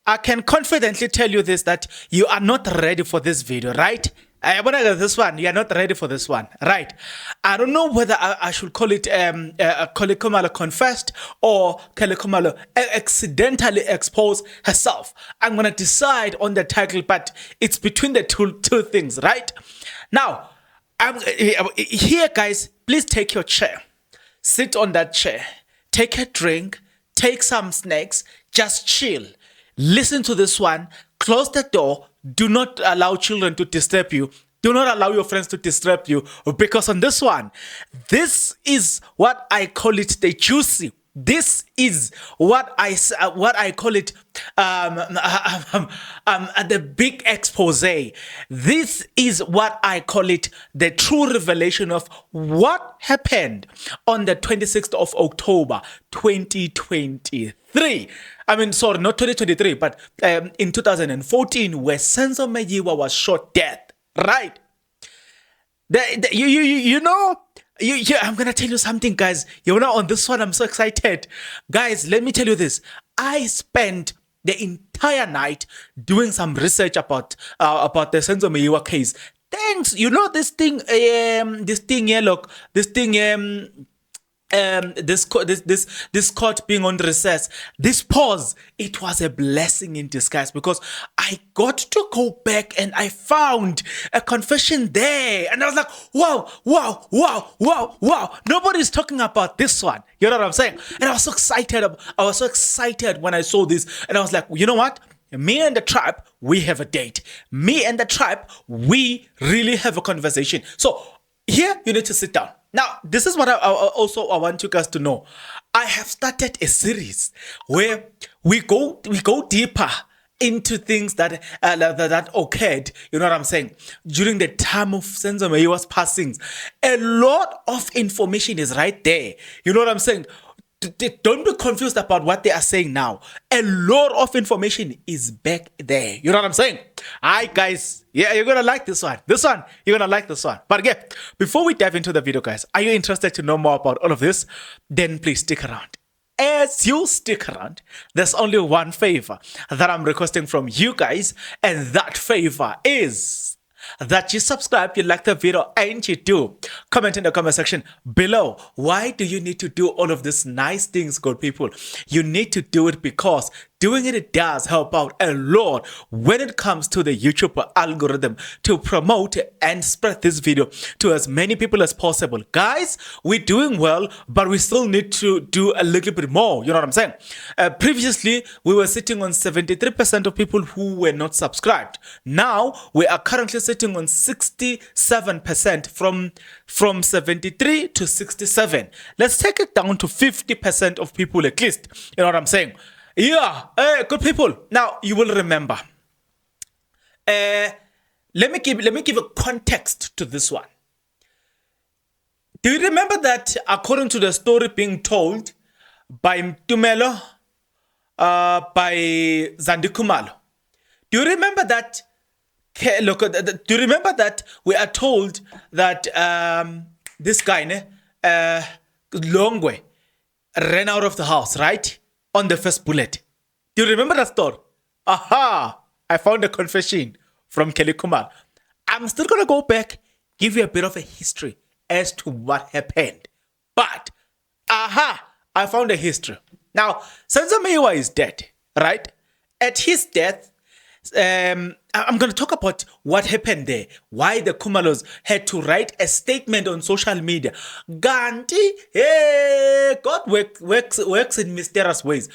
I can confidently tell you this, that you are not ready for this video, right? I want to get this one. You are not ready for this one, right? I don't know whether I should call it Khumalo confessed or Khumalo accidentally exposed herself. I'm gonna decide on the title, but it's between the two things, right? Now, here, guys. Please take your chair, sit on that chair, take a drink, take some snacks, just chill. Listen to this one. Close the door. Do not allow children to disturb you. Do not allow your friends to disturb you, because on this one, this is what I call it the juicy. This is what I call it the big expose. This is what I call it the true revelation of what happened on the 26th of October 2023. I mean, sorry, not 2023, but in 2014, where Senzo Meyiwa was shot dead. Right? You know. I'm gonna tell you something, guys. You know, on this one, I'm so excited, guys. Let me tell you this. I spent the entire night doing some research about the Senzo Meyiwa case. Thanks, you know, this thing this court being on recess, this pause, it was a blessing in disguise, because I got to go back and I found a confession there, and I was like, wow, nobody's talking about this one. You know what I'm saying? And I was so excited when I saw this, and I was like, you know what? Me and the tribe, we have a date. Me and the tribe, we really have a conversation. So here, you need to sit down. Now, this is what I want you guys to know. I have started a series where we go deeper into things that occurred, you know what I'm saying, during the time of Senzo Meyiwa's passings. A lot of information is right there. You know what I'm saying? Don't be confused about what they are saying now. A lot of information is back there. You know what I'm saying? Alright, guys. Yeah, you're gonna like this one. You're gonna like this one. But again, before we dive into the video, guys, are you interested to know more about all of this? Then please stick around. As you stick around, there's only one favor that I'm requesting from you guys, and that favor is that you subscribe, you like the video, and you do comment in the comment section below. Why do you need to do all of these nice things, good people? You need to do it because doing it does help out a lot when it comes to the YouTube algorithm to promote and spread this video to as many people as possible. Guys, we're doing well, but we still need to do a little bit more. You know what I'm saying? Previously, we were sitting on 73% of people who were not subscribed. Now, we are currently sitting on 67% from 73 to 67. Let's take it down to 50% of people at least. You know what I'm saying? Yeah, good people. Now you will remember. Let me give a context to this one. Do you remember that, according to the story being told by Mtumelo, by Zandi Khumalo? Do you remember that? Look, do you remember that we are told that this guy, Longwe, ran out of the house, right? On the first bullet. Do you remember that story? Aha! I found a confession from Khumalo. I'm still going to go back, give you a bit of a history as to what happened. But, aha! I found a history. Now, Senzo Meyiwa is dead, right? At his death, I'm going to talk about what happened there. Why the Khumalos had to write a statement on social media. Ganti, hey, God works in mysterious ways.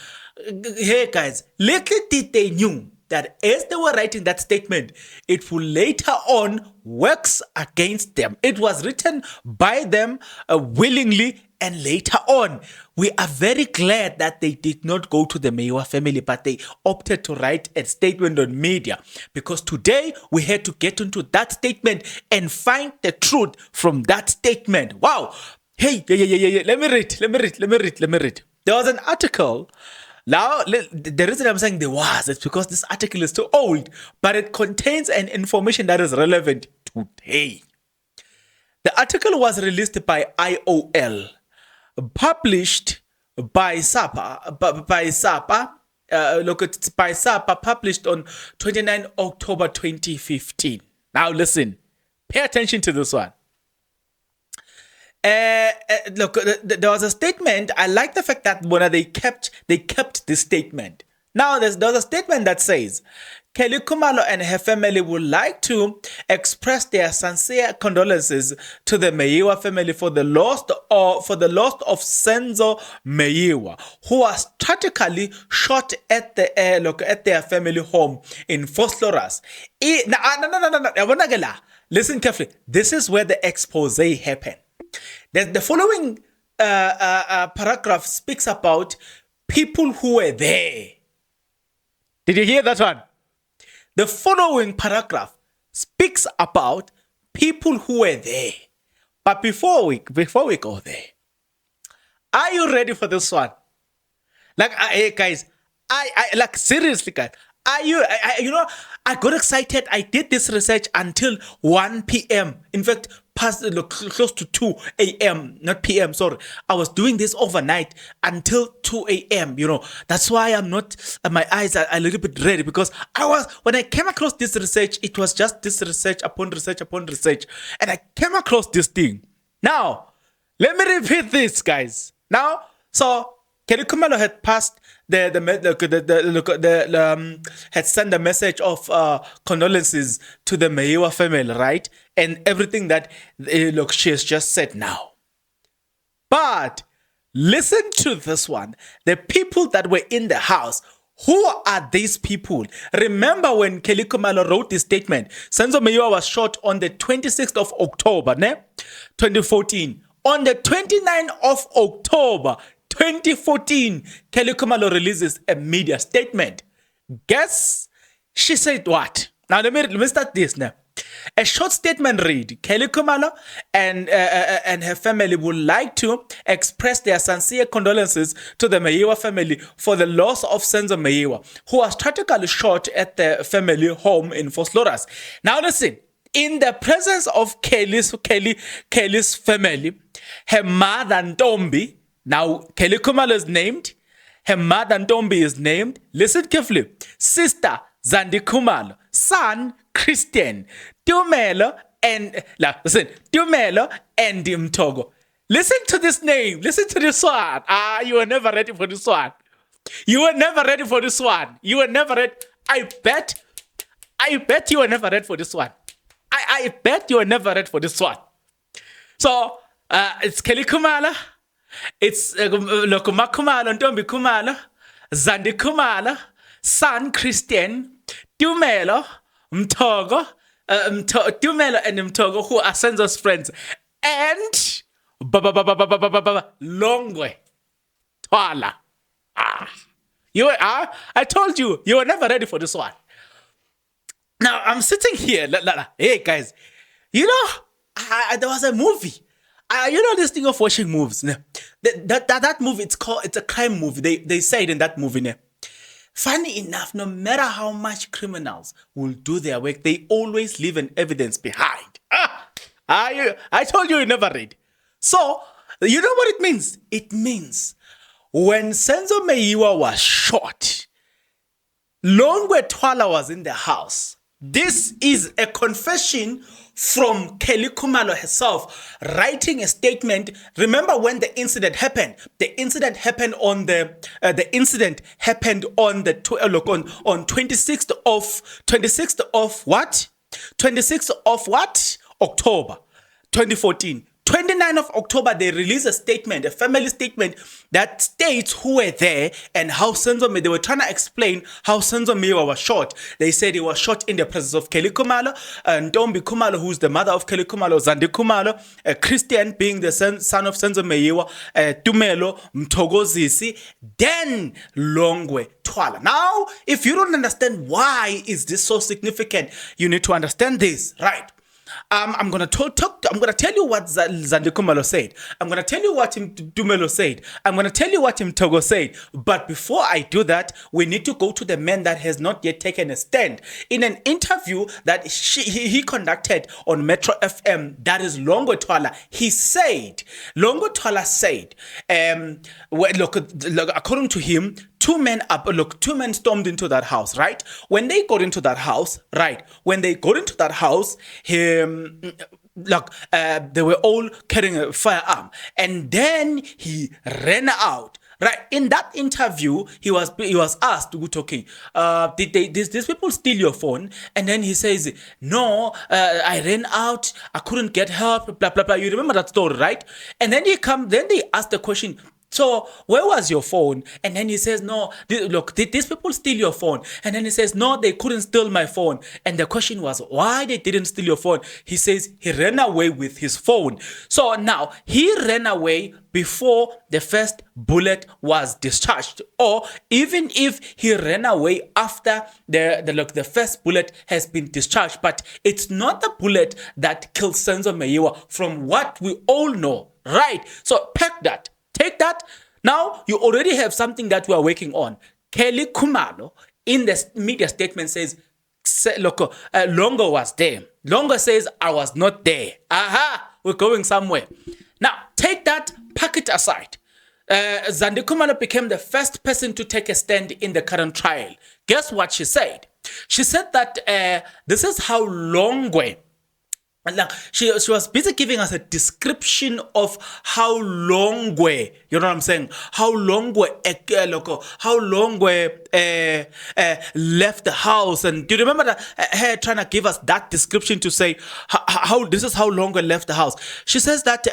Hey guys, little did they knew that as they were writing that statement, it will later on works against them. It was written by them willingly, and later on, we are very glad that they did not go to the Meyiwa family, but they opted to write a statement on media, because today we had to get into that statement and find the truth from that statement. Wow. Hey, yeah. Let me read. There was an article. Now, the reason I'm saying it's because this article is too old, but it contains an information that is relevant today. The article was released by IOL, published by SAPA, look, it's by SAPA, published on 29 October 2015. Now listen, pay attention to this one. Look, there was a statement. I like the fact that when they kept this statement. Now there's a statement that says, Kelly Khumalo and her family would like to express their sincere condolences to the Meyiwa family for the loss of Senzo Meyiwa, who was tragically shot at their family home in Vosloorus. No. Listen carefully. This is where the expose happened. The following paragraph speaks about people who were there. Did you hear that one? The following paragraph speaks about people who were there. But before we go there, are you ready for this one? Like, hey guys, I like seriously, guys. I got excited. I did this research until 1 p.m. In fact, close to 2 a.m. Not p.m. Sorry, I was doing this overnight until 2 a.m. That's why I'm not. My eyes are a little bit red because when I came across this research, it was just this research upon research upon research, and I came across this thing. Now, let me repeat this, guys. Now, so Kelly Khumalo had passed had sent a message of condolences to the Meyiwa family, right? And everything that she has just said now. But listen to this one. The people that were in the house. Who are these people? Remember when Kelly Khumalo wrote this statement? Senzo Meyiwa was shot on the 26th of October, 2014. On the 29th of October, 2014, Kelly Khumalo releases a media statement. Guess she said what? Now let me start this now. A short statement read: Kelly Khumalo and her family would like to express their sincere condolences to the Meyiwa family for the loss of Senzo Meyiwa, who was tragically shot at the family home in Vosloorus. Now listen. In the presence of Kelly's family, her mother Ntombi. Now, Kelly Khumalo is named. Her mother Ntombi is named. Listen carefully. Sister Zandi Khumalo. Son Christian. Tumelo and Mtogo. Listen to this name. Listen to this one. You were never ready for this one. You were never ready for this one. You were never ready. I bet you were never ready for this one. I bet you were never ready for this one. So, it's Kelly Khumalo. It's Lokuma Khumalo, Ntombi Khumalo, Zandi Khumalo, Son Christian, Tumelo, Mtogo, Tumelo and Mtogo, who are Senzo's friends, and Longwe Twala. I told you, you were never ready for this one. Now I'm sitting here. Hey guys, there was a movie. This thing of watching movies. That movie, it's a crime movie. They say it in that movie. Funny enough, no matter how much criminals will do their work, they always leave an evidence behind. I told you never read. So, you know what it means? It means when Senzo Meyiwa was shot, Longwe Twala was in the house. This is a confession from Kelly Khumalo herself, writing a statement. Remember when the incident happened? The incident happened on the 26th of what? October 2014. 29th of October, they released a statement, a family statement that states who were there and how they were trying to explain how Senzo Meyiwa was shot. They said he was shot in the presence of Kelly Khumalo, Ntombi Khumalo, who's the mother of Kelly Khumalo, Zandi Khumalo, Christian being the son of Senzo Meyiwa, Tumelo, Mtogozisi, then Longwe Twala. Now, if you don't understand why is this so significant, you need to understand this, right? I'm gonna tell you what Zandi Khumalo said. I'm gonna tell you what Tumelo said. I'm gonna tell you what Mtogo said. But before I do that, we need to go to the man that has not yet taken a stand. In an interview that he conducted on Metro FM, that is Longwe Twala. Longwe Twala said, look, according to him, two men stormed into that house, right? When they got into that house, they were all carrying a firearm, and then he ran out. Right, in that interview, he was asked, okay, did these people steal your phone? And then he says, no, I ran out, I couldn't get help, blah blah blah. You remember that story, right? And then they asked the question, so where was your phone? And then he says, no, did these people steal your phone? And then he says, no, they couldn't steal my phone. And the question was, why they didn't steal your phone? He says he ran away with his phone. So now he ran away before the first bullet was discharged, or even if he ran away after the first bullet has been discharged. But it's not the bullet that killed Senzo Meyiwa, from what we all know, right? So pack that. Take that. Now you already have something that we are working on. Kelly Khumalo in the media statement says, look, Longo was there. Longo says, I was not there. Aha, we're going somewhere. Now take that, pack it aside. Zandi Khumalo became the first person to take a stand in the current trial. Guess what she said? She said that this is how Longwe, she was busy giving us a description of how Longwe, you know what I'm saying? How Longwe left the house. And do you remember that, her trying to give us that description to say how this is how Longwe left the house? She says that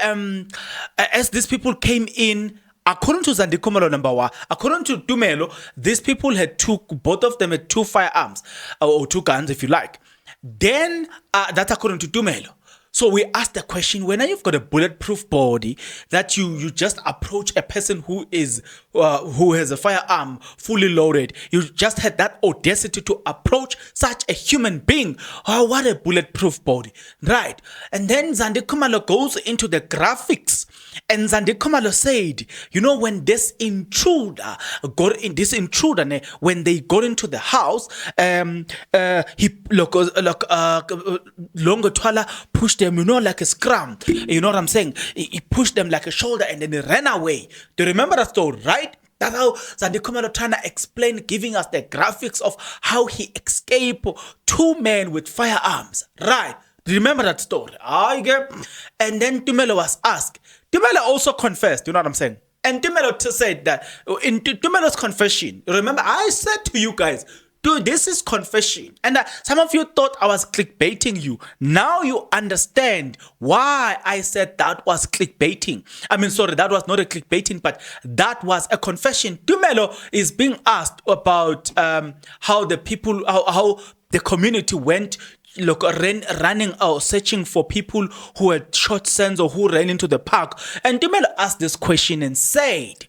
as these people came in, according to Zandi Khumalo, number one, according to Tumelo, these people both of them had two firearms, or two guns if you like. Then that's according to Tumelo. So we asked the question, when you've got a bulletproof body, that you just approach a person who has a firearm fully loaded, you just had that audacity to approach such a human being. Oh, what a bulletproof body, right? And then Zandi Khumalo goes into the graphics, and Zandi Khumalo said, you know, when this intruder when they got into the house, Longo Twala pushed them, you know, like a scrum. You know what I'm saying? He pushed them like a shoulder, and then he ran away. Do you remember that story, right? That's how Zandi Khumalo trying to explain, giving us the graphics of how he escaped two men with firearms, right? Do you remember that story? And then Tumelo was asked. Tumelo also confessed, you know what I'm saying? And Tumelo said that in Tumelo's confession, remember I said to you guys, dude, this is confession. And some of you thought I was clickbaiting you. Now you understand why I said that was clickbaiting. I mean, sorry, that was not a clickbaiting, but that was a confession. Tumelo is being asked about how the people, how the community went running out, searching for people who had shot Senzo, who ran into the park. And Tumelo asked this question and said,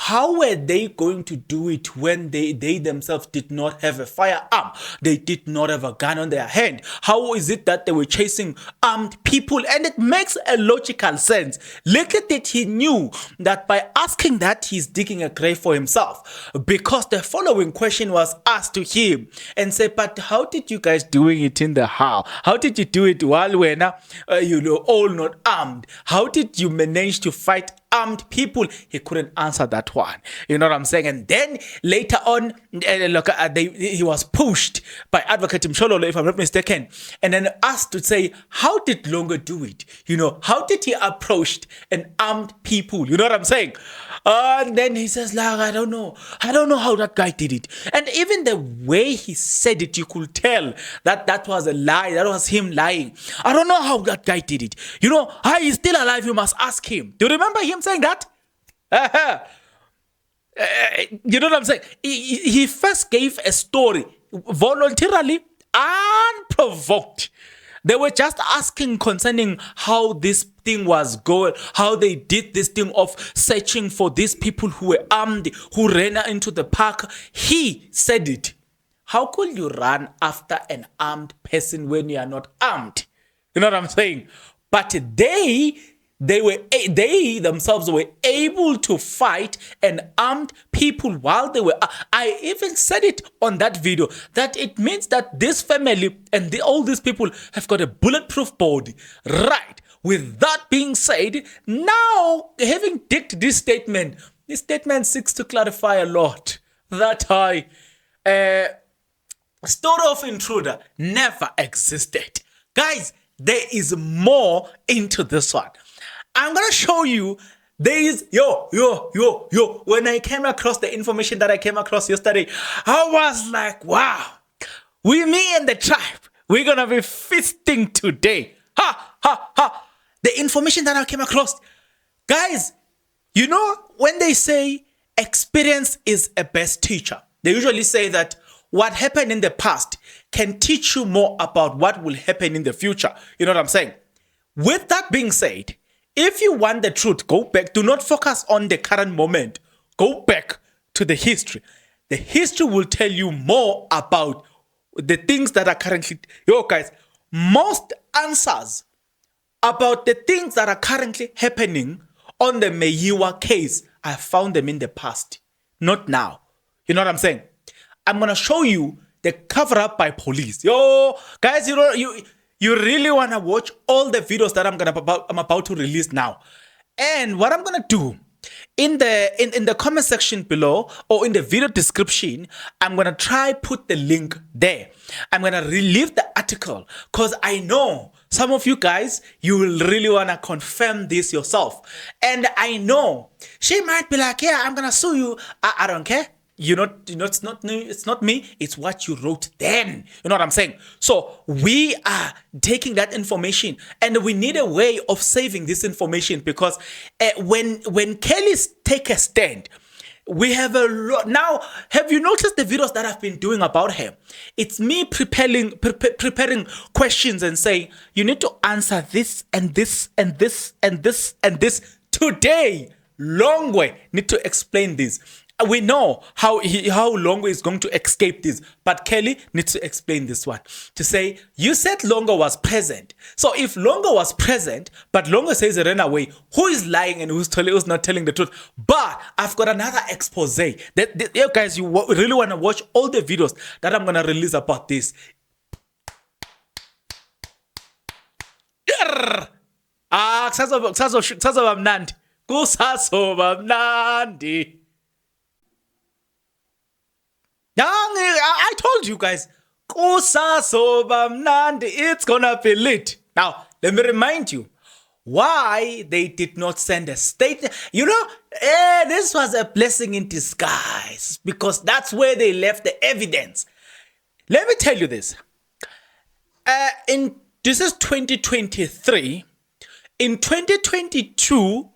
how were they going to do it when they themselves did not have a firearm? They did not have a gun on their hand. How is it that they were chasing armed people? And it makes a logical sense. Little did he knew that by asking that, he's digging a grave for himself. Because the following question was asked to him and said, but how did you guys doing it in the house? How did you do it while we're now, all not armed? How did you manage to fight armed people? He couldn't answer that one. You know what I'm saying? And then later on, he was pushed by Advocate Mshololo, if I'm not mistaken, and then asked to say, how did Longo do it? You know, how did he approach an armed people? You know what I'm saying? And then he says, I don't know how that guy did it. And even the way he said it, you could tell that was a lie. That was him lying. I don't know how that guy did it. You know, he's still alive. You must ask him. Do you remember him saying that? You know what I'm saying? He first gave a story voluntarily, unprovoked. They were just asking concerning how this thing was going, how they did this thing of searching for these people who were armed, who ran into the park. He said it. How could you run after an armed person when you are not armed? You know what I'm saying? But they themselves were able to fight an armed people while they were. I even said it on that video that it means that this family and all these people have got a bulletproof body, right? With that being said, now having digged this statement seeks to clarify a lot. that story of intruder never existed. Guys, there is more into this one. I'm gonna show you. There is yo. When I came across the information that I came across yesterday, I was like, wow, me and the tribe, we're gonna be feasting today. Ha. The information that I came across, guys, you know, when they say experience is a best teacher, they usually say that what happened in the past can teach you more about what will happen in the future. You know what I'm saying? With that being said, if you want the truth, go back. Do not focus on the current moment. Go back to the history. The history will tell you more about the things that are currently... Yo, guys, most answers about the things that are currently happening on the Meyiwa case, I found them in the past, not now. You know what I'm saying? I'm going to show you the cover-up by police. Yo, guys, you really want to watch all the videos that I'm about to release now. And what I'm going to do, in the comment section below or in the video description, I'm going to try put the link there. I'm going to relive the article because I know some of you guys, you will really want to confirm this yourself. And I know she might be like, yeah, I'm going to sue you. I don't care. It's not me. It's what you wrote then. You know what I'm saying? So we are taking that information, and we need a way of saving this information because when Kelly's take a stand, we have a lot. Now, have you noticed the videos that I've been doing about her? It's me preparing questions and saying, you need to answer this and this and this and this and this today. Longway need to explain this. We know how Longo is going to escape this, but Kelly needs to explain this one. To say, you said Longo was present. So if Longo was present, but Longo says he ran away, who is lying and who's not telling the truth? But I've got another expose. You guys, you really want to watch all the videos that I'm going to release about this. Kusazoba mnandi. I told you guys, it's gonna be lit. Now, let me remind you why they did not send a statement. You know, this was a blessing in disguise because that's where they left the evidence. Let me tell you this. This is 2023. In 2022,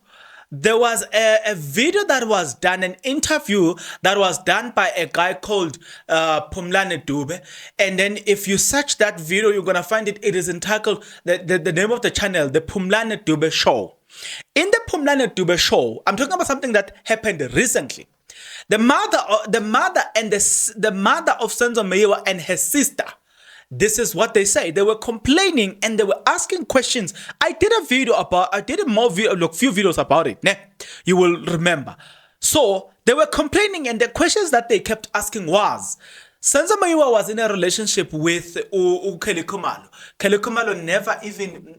there was a video that was done, an interview that was done by a guy called Phumlane Dube. And then if you search that video, you're going to find it. It is entitled, the name of the channel, The Phumlane Dube Show. In the Phumlane Dube Show, I'm talking about something that happened recently. The mother of Senzo Meyiwa and her sister, this is what they say. They were complaining and they were asking questions. I did a few videos about it. You will remember. So they were complaining, and the questions that they kept asking was, Senzo Meyiwa was in a relationship with Kelly Khumalo. Kelly Khumalo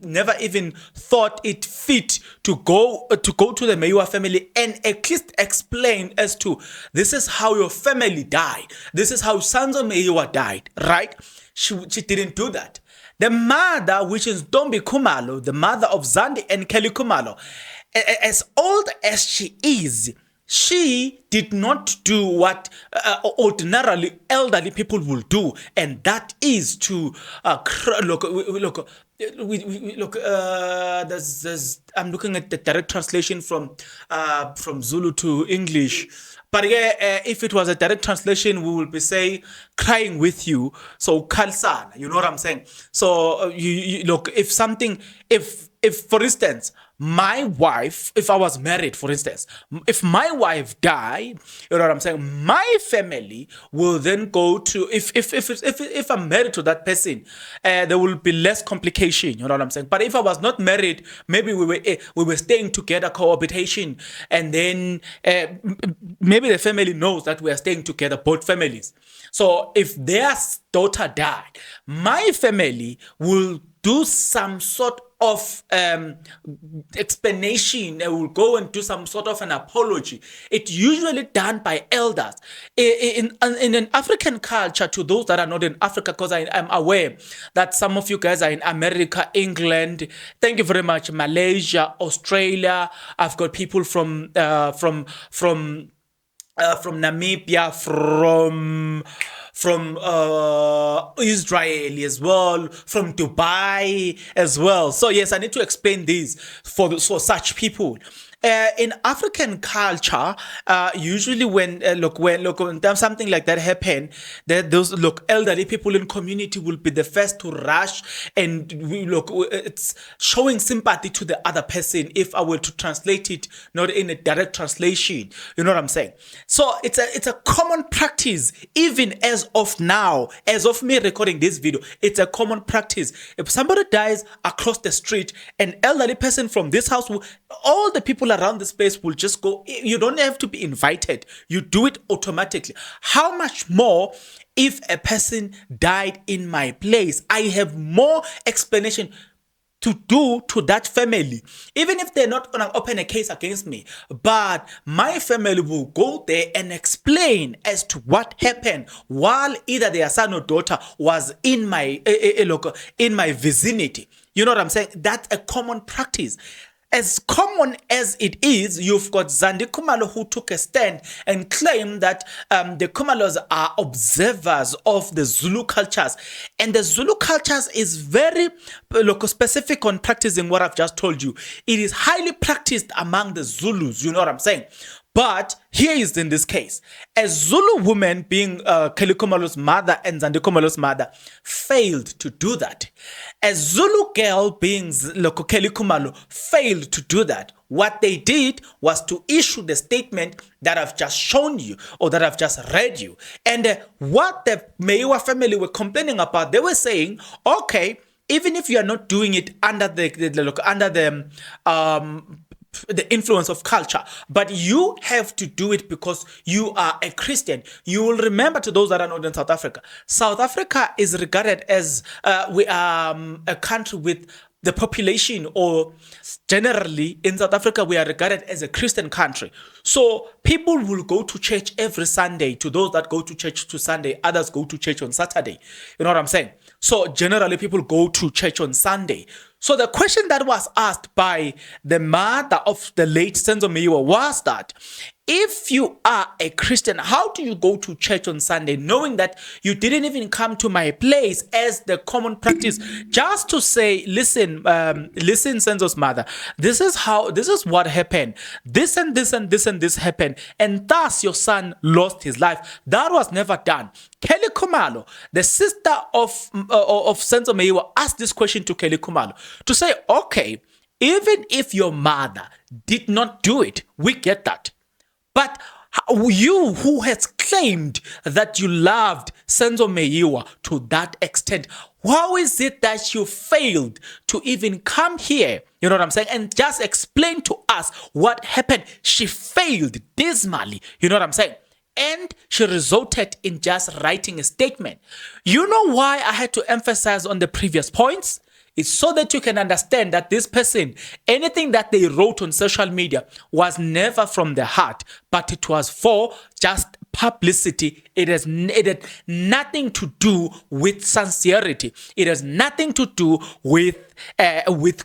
never even thought it fit to go to the Meyiwa family and at least explain as to, this is how your family died. This is how Senzo Meyiwa died, right? She didn't do that. The mother, which is Dombi Khumalo, the mother of Zandi and Kelly Khumalo, as old as she is, she did not do what ordinarily elderly people will do, and that is to look. I'm looking at the direct translation from Zulu to English. But if it was a direct translation, we will be saying crying with you. So kalsana, you know what I'm saying? So you look, if for instance, my wife, if I was married, for instance, if my wife died, you know what I'm saying? My family will then go to, if I'm married to that person, there will be less complication, you know what I'm saying? But if I was not married, maybe we were staying together, cohabitation, and then maybe the family knows that we are staying together, both families. So if their daughter died, my family will do some sort of explanation, will go and do some sort of an apology. It's usually done by elders. In an African culture, to those that are not in Africa, because I'm aware that some of you guys are in America, England, thank you very much, Malaysia, Australia. I've got people from Namibia, from Israel as well, from Dubai as well. So yes, I need to explain these for such people. In African culture, usually when something like that happen, those elderly people in community will be the first to rush, and it's showing sympathy to the other person. If I were to translate it, not in a direct translation, you know what I'm saying? So it's a common practice, even as of now, as of me recording this video, it's a common practice. If somebody dies across the street, an elderly person from this house, all the people around this place will just go. You don't have to be invited. You do it automatically. How much more if a person died in my place? I have more explanation to do to that family, even if they're not gonna open a case against me, but my family will go there and explain as to what happened while either their son or daughter was in my vicinity. You know what I'm saying? That's a common practice. As common as it is, you've got Zandi Khumalo, who took a stand and claimed that the Khumalos are observers of the Zulu cultures. And the Zulu cultures is very specific on practicing what I've just told you. It is highly practiced among the Zulus, you know what I'm saying? But here is in this case, a Zulu woman, being Kelly Khumalo's mother and Zandi Khumalo's mother, failed to do that. A Zulu girl, being Kelly Khumalo, failed to do that. What they did was to issue the statement that I've just shown you, or that I've just read you. And what the Meiwa family were complaining about, they were saying, okay, even if you are not doing it under the influence of culture, but you have to do it because you are a Christian. You will remember, to those that are not in South Africa, South Africa is regarded as we are a country with the population, or generally in South Africa, we are regarded as a Christian country. So people will go to church every Sunday. To those that go to church to Sunday, others go to church on Saturday. You know what I'm saying? So generally people go to church on Sunday. So the question that was asked by the mother of the late Senzo Meyiwa was that, if you are a Christian, how do you go to church on Sunday knowing that you didn't even come to my place as the common practice, just to say, listen, Senzo's mother, this is what happened. This and this and this and this happened, and thus your son lost his life. That was never done. Kelly Khumalo, the sister of Senzo Meyiwa, asked this question to Kelly Khumalo to say, okay, even if your mother did not do it, we get that. But you, who has claimed that you loved Senzo Meyiwa to that extent, how is it that you failed to even come here, you know what I'm saying, and just explain to us what happened? She failed dismally, you know what I'm saying? And she resulted in just writing a statement. You know why I had to emphasize on the previous points? It's so that you can understand that this person, anything that they wrote on social media was never from the heart, but it was for just publicity. It had nothing to do with sincerity. It has nothing to do with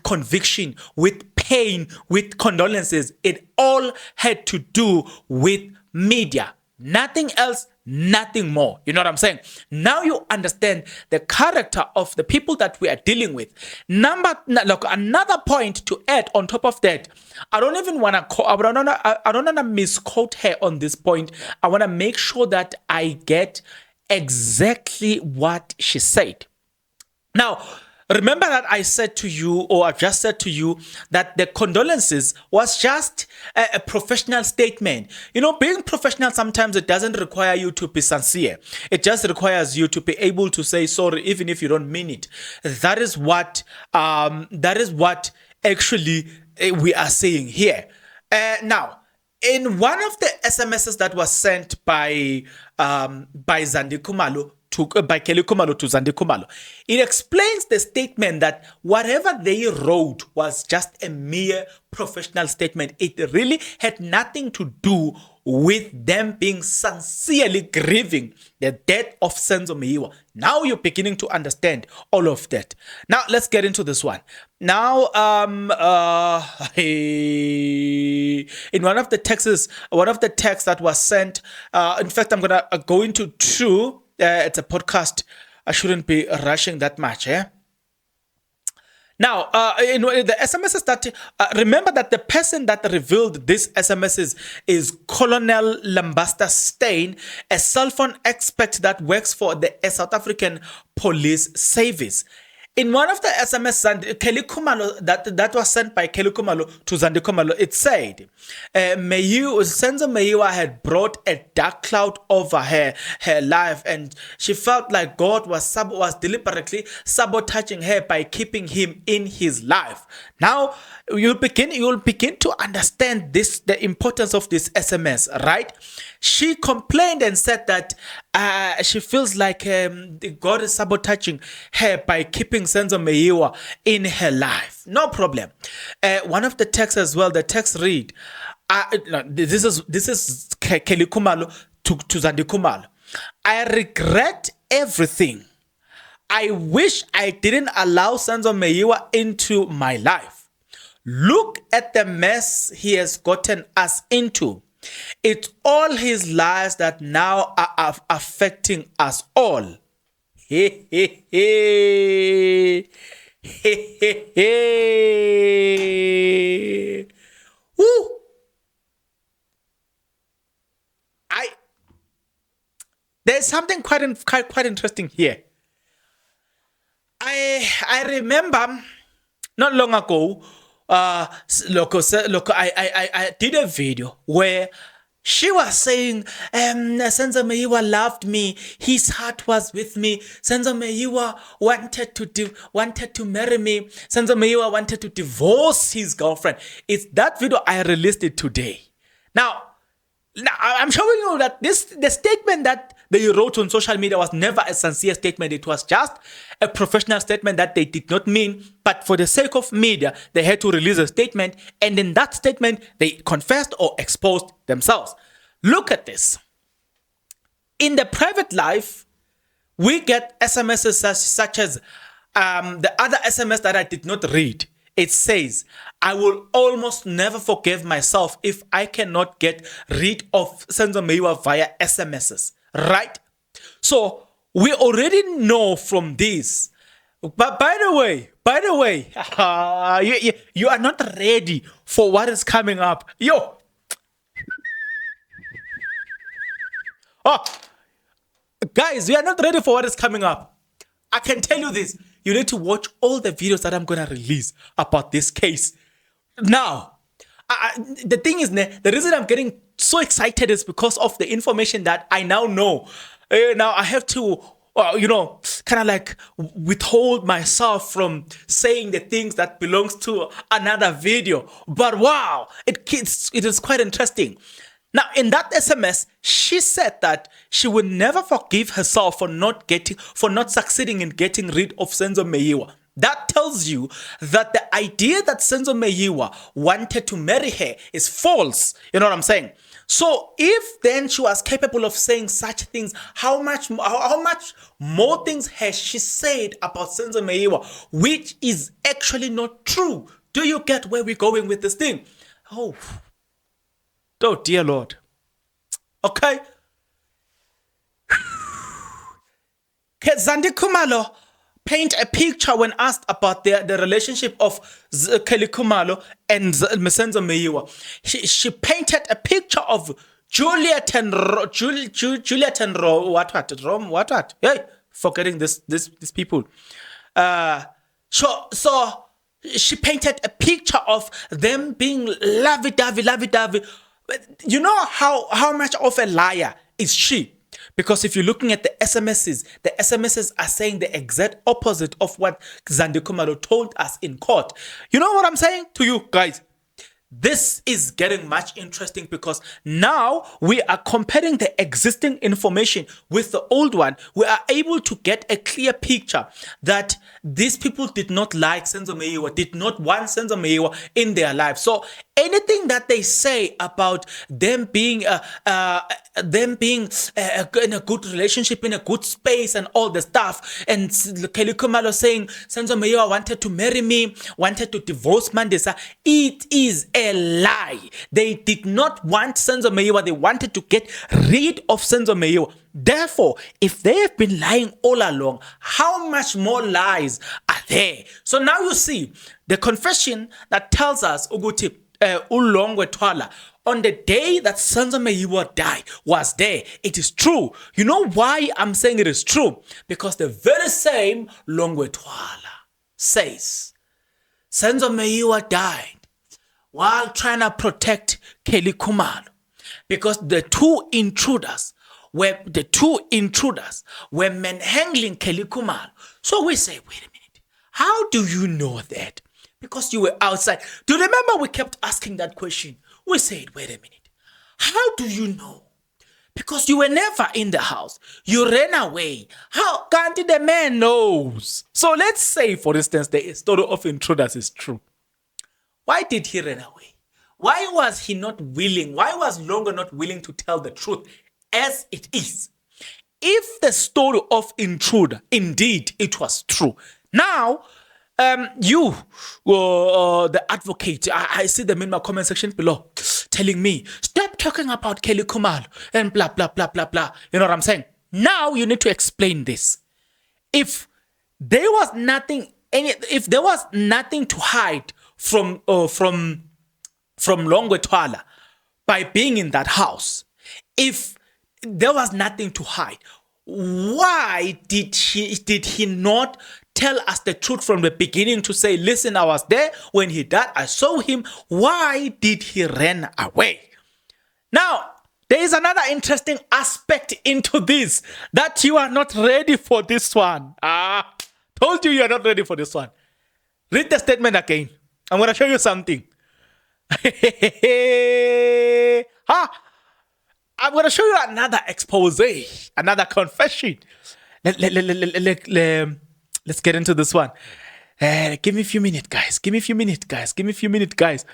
conviction, with pain, with condolences. It all had to do with media. Nothing else, nothing more. You know what I'm saying? Now you understand the character of the people that we are dealing with. Another point to add on top of that, I don't want to misquote her on this point. I want to make sure that I get exactly what she said. Now, remember that I said to you, or I've just said to you, that the condolences was just a professional statement. You know, being professional, sometimes it doesn't require you to be sincere. It just requires you to be able to say sorry, even if you don't mean it. That is what actually we are saying here. Now, in one of the SMSs that was sent by Zandi Khumalo by Kelly Khumalo to Zandi Khumalo. It explains the statement that whatever they wrote was just a mere professional statement. It really had nothing to do with them being sincerely grieving the death of Senzo Meyiwa. Now you're beginning to understand all of that. Now let's get into this one. Now, in one of the texts that was sent, in fact, I'm gonna go into two. It's a podcast. I shouldn't be rushing that much, eh? Now, in the SMSs that, remember that the person that revealed these SMSs is Colonel Lambasta Steyn, a cell phone expert that works for the South African Police Service. In one of the SMS Kelly Khumalo that was sent by Kelly Khumalo to Zandi Khumalo, it said, Senzo Meyiwa had brought a dark cloud over her life, and she felt like God was deliberately sabotaging her by keeping him in his life. Now you'll begin to understand the importance of this SMS, right? She complained and said that she feels like God is sabotaging her by keeping Senzo Meyiwa in her life. No problem. One of the texts as well, the text read, this is Kelly Khumalo to Zandi Khumalo. I regret everything. I wish I didn't allow Senzo Meyiwa into my life. Look at the mess he has gotten us into. It's all his lies that now are affecting us all. Hey, hey, hey. Hey, hey, hey. Woo. There's something quite interesting here. I remember not long ago, I did a video where she was saying, Senzo Meyiwa loved me. His heart was with me. Senzo Meyiwa wanted to marry me. Senzo Meyiwa wanted to divorce his girlfriend. It's that video. I released it today. Now I'm showing you that the statement that they wrote on social media was never a sincere statement. It was just a professional statement that they did not mean, but for the sake of media, they had to release a statement, and in that statement, they confessed or exposed themselves. Look at this. In the private life, we get SMSs such as the other SMS that I did not read. It says, I will almost never forgive myself if I cannot get rid of Senzo Meyiwa via SMSs. Right? So we already know from this. But by the way, you are not ready for what is coming up. Yo. Oh, guys, we are not ready for what is coming up. I can tell you this. You need to watch all the videos that I'm going to release about this case. Now, the thing is, the reason I'm getting so excited is because of the information that I now know. Now I have to, kind of like withhold myself from saying the things that belongs to another video. But wow, it is quite interesting. Now, in that SMS, she said that she would never forgive herself for not succeeding in getting rid of Senzo Meyiwa. That tells you that the idea that Senzo Meyiwa wanted to marry her is false. You know what I'm saying? So if then she was capable of saying such things, how much more things has she said about Senzo Meyiwa, which is actually not true? Do you get where we're going with this thing? Oh dear Lord. Okay. Can Zandi Khumalo paint a picture when asked about the relationship of Kelly Khumalo and Senzo Meyiwa? She painted a picture of Juliet and what? Hey, forgetting these people. So she painted a picture of them being lovey-dovey. You know how much of a liar is she? Because if you're looking at the SMSs are saying the exact opposite of what Zandi Khumalo told us in court. You know what I'm saying to you guys? this is getting much interesting because now we are comparing the existing information with the old one. We are able to get a clear picture that these people did not like Senzo Meyiwa, did not want Senzo Meyiwa in their lives. So anything that they say about them being in a good relationship, in a good space and all the stuff, and Kelly Khumalo saying Senzo Meyiwa wanted to marry me, wanted to divorce Mandisa, it is a lie. They did not want Senzo Meyiwa. They wanted to get rid of Senzo Meyiwa. Therefore, if they have been lying all along, how much more lies are there? So now you see the confession that tells us Uguti Ulongwe Twala on the day that Senzo Meyiwa died was there. It is true. You know why I'm saying it is true? Because the very same Longwe Twala says Senzo Meyiwa died while trying to protect Kelly Khumalo, because the two intruders were manhandling Kelly Khumalo. So we say, wait a minute, how do you know that? Because you were outside. Do you remember we kept asking that question? We said, wait a minute, how do you know? Because you were never in the house. You ran away. How can't the man knows? So let's say, for instance, the story of intruders is true. Why did he run away? Why was he not willing? Why was Longo not willing to tell the truth as it is? If the story of intruder, indeed, it was true. Now, the advocate, I see them in my comment section below telling me, stop talking about Kelly Khumalo and blah, blah, blah, blah, blah. You know what I'm saying? Now you need to explain this. If there was nothing to hide from Longwe Twala by being in that house, if there was nothing to hide, why did he not tell us the truth from the beginning to say, listen, I was there when he died, I saw him? Why did he run away? Now, there is another interesting aspect into this, that you are not ready for this one. Told you are not ready for this one. Read the statement again. I'm going to show you something. I'm going to show you another expose, another confession. Let's get into this one. Give me a few minutes, guys.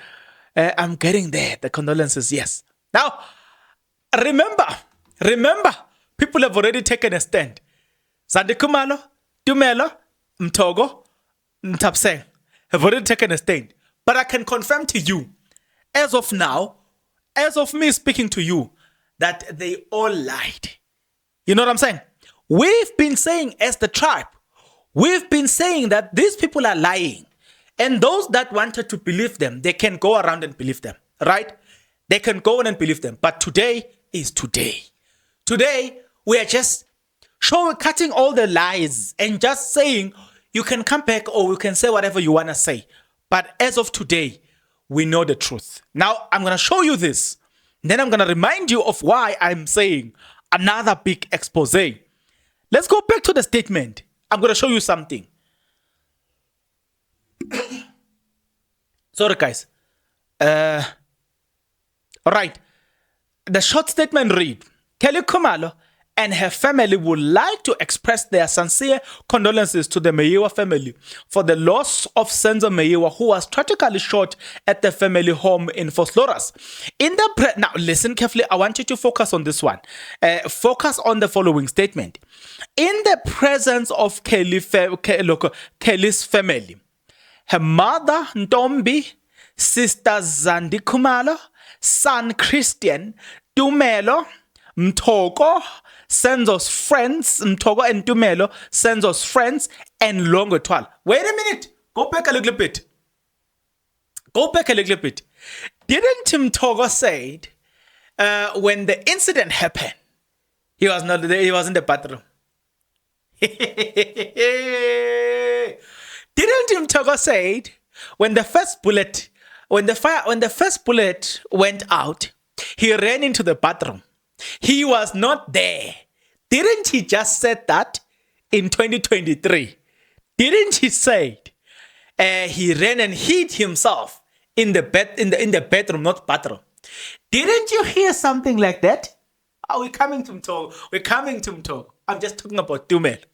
I'm getting there. The condolences, yes. Now, remember, people have already taken a stand. Zandi Khumalo, Tumelo, Mtogo, Ntapseng have already taken a stand. But I can confirm to you, as of now, as of me speaking to you, that they all lied. You know what I'm saying? We've been saying, as the tribe, we've been saying that these people are lying. And those that wanted to believe them, they can go around and believe them, right? They can go on and believe them. But today is today. Today, we are just cutting all the lies and just saying, you can come back or you can say whatever you want to say. But as of today, we know the truth. Now, I'm going to show you this. Then I'm going to remind you of why I'm saying another big expose. Let's go back to the statement. I'm going to show you something. Sorry, guys. All right. The short statement read, Kelly Khumalo and her family would like to express their sincere condolences to the Meyiwa family for the loss of Senzo Meyiwa, who was tragically shot at the family home in Vosloorus. Now, listen carefully. I want you to focus on this one. Focus on the following statement. In the presence of Kelly's family, her mother, Ntombi, sister Zandi Khumalo, son Christian, Tumelo, Mtoko, Senzo's friends, Mtoko and Tumelo, Senzo's friends, and Longwe Twala. Wait a minute. Go back a little bit. Didn't Mtoko say when the incident happened, he was not there, he was in the bathroom? Didn't Mtoko say when the first bullet went out, he ran into the bathroom? He was not there. Didn't he just said that in 2023? Didn't he say he ran and hid himself in the bedroom, not bathroom. Didn't you hear something like that? Are we coming to Mtoko? We're coming to Mtoko. I'm just talking about Tumelo.